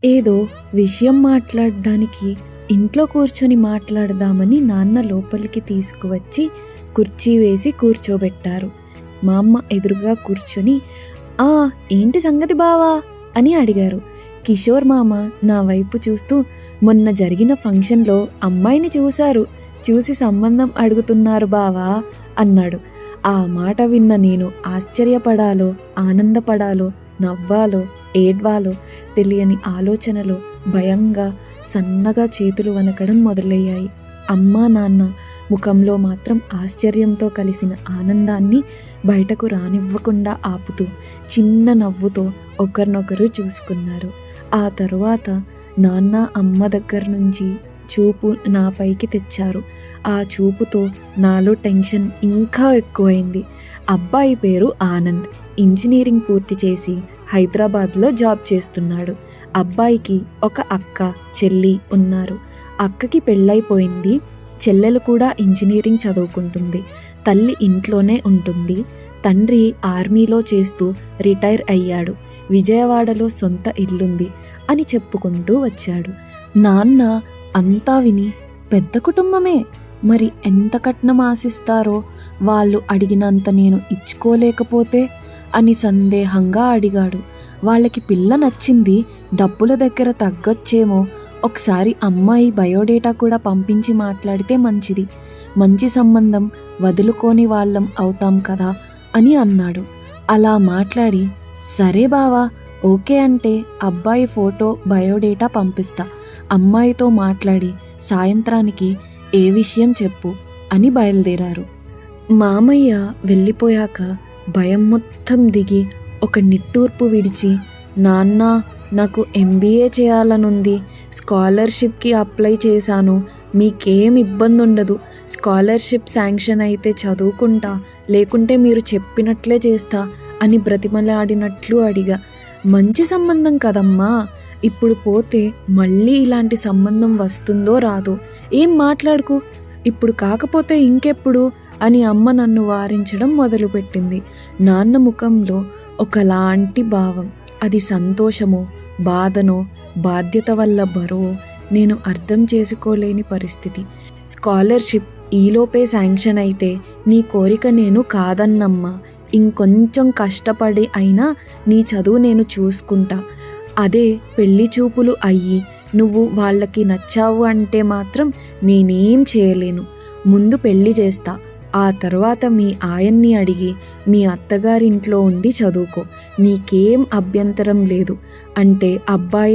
ఏదో విషయం మాట్లాడడానికి ఇంట్లో కూర్చొని మాట్లాడదామని నాన్న లోపలికి తీసుకువచ్చి కుర్చీ వేసి కూర్చోబెట్టారు. మా అమ్మ ఎదురుగా కూర్చొని ఆ ఏంటి సంగతి బావా అని అడిగారు. కిషోర్ మామ నా వైపు చూస్తూ మొన్న జరిగిన ఫంక్షన్లో అమ్మాయిని చూసి సంబంధం అడుగుతున్నారు బావా అన్నాడు. ఆ మాట విన్న నేను ఆశ్చర్యపడాలో ఆనందపడాలో నవ్వాలో ఏడ్వాలో తెలియని ఆలోచనలో భయంగా సన్నగా చేతులు వణకడం మొదలయ్యాయి. అమ్మా నాన్న ముఖంలో మాత్రం ఆశ్చర్యంతో కలిసిన ఆనందాన్ని బయటకు రానివ్వకుండా ఆపుతూ చిన్న నవ్వుతో ఒకరినొకరు చూసుకున్నారు. ఆ తరువాత నాన్న అమ్మ దగ్గర నుంచి చూపు నాపైకి తెచ్చారు. ఆ చూపుతో నాలో టెన్షన్ ఇంకా ఎక్కువైంది. అబ్బాయి పేరు ఆనంద్. ఇంజనీరింగ్ పూర్తి చేసి హైదరాబాద్లో జాబ్ చేస్తున్నాడు. అబ్బాయికి ఒక అక్క చెల్లి ఉన్నారు. అక్కకి పెళ్ళైపోయింది. చెల్లెలు కూడా ఇంజనీరింగ్ చదువుకుంటుంది. తల్లి ఇంట్లోనే ఉంటుంది. తండ్రి ఆర్మీలో చేస్తూ రిటైర్ అయ్యాడు. విజయవాడలో సొంత ఇల్లుంది అని చెప్పుకుంటూ వచ్చాడు. నాన్న అంతా విని పెద్ద కుటుంబమే, మరి ఎంత కట్నం ఆశిస్తారో, వాళ్ళు అడిగినంత నేను ఇచ్చుకోలేకపోతే అని సందేహంగా అడిగాడు. వాళ్ళకి పిల్ల నచ్చింది, డబ్బుల దగ్గర తగ్గొచ్చేమో, ఒకసారి అమ్మాయి బయోడేటా కూడా పంపించి మాట్లాడితే మంచిది, మంచి సంబంధం వదులుకోని వాళ్ళం అవుతాం కదా అని అన్నాడు. అలా మాట్లాడి సరే బావా ఓకే అంటే అబ్బాయి ఫోటో బయోడేటా పంపిస్తా, అమ్మాయితో మాట్లాడి సాయంత్రానికి ఏ విషయం చెప్పు అని బయలుదేరారు. మామయ్య వెళ్ళిపోయాక భయం మొత్తం దిగి ఒక నిట్టూర్పు విడిచి, నాన్న నాకు MBA చేయాలనుంది, స్కాలర్షిప్కి అప్లై చేశాను, మీకేం ఇబ్బంది ఉండదు, స్కాలర్షిప్ శాంక్షన్ అయితే చదువుకుంటా, లేకుంటే మీరు చెప్పినట్లే చేస్తా అని బ్రతిమలాడినట్లు అడిగా. మంచి సంబంధం కదమ్మా, ఇప్పుడు పోతే మళ్ళీ ఇలాంటి సంబంధం వస్తుందో రాదో, ఏం మాట్లాడుకు, ఇప్పుడు కాకపోతే ఇంకెప్పుడు అని అమ్మ నన్ను వారించడం మొదలుపెట్టింది. నాన్న ముఖంలో ఒకలాంటి భావం, అది సంతోషమో బాధనో బాధ్యత వల్ల బరువో నేను అర్థం చేసుకోలేని పరిస్థితి. స్కాలర్షిప్ ఈలోపే శాంక్షన్ అయితే నీ కోరిక నేను కాదన్నమ్మా, ఇంకొంచెం కష్టపడి అయినా నీ చదువు నేను చూసుకుంటా, అదే పెళ్లి చూపులు అయ్యి నువ్వు వాళ్ళకి నచ్చావు అంటే మాత్రం నేనేం చేయలేను, ముందు పెళ్లి చేస్తా, ఆ తర్వాత మీ ఆయన్ని అడిగి మీ అత్తగారింట్లో ఉండి చదువుకో, నీకేం అభ్యంతరం లేదు అంటే అబ్బాయి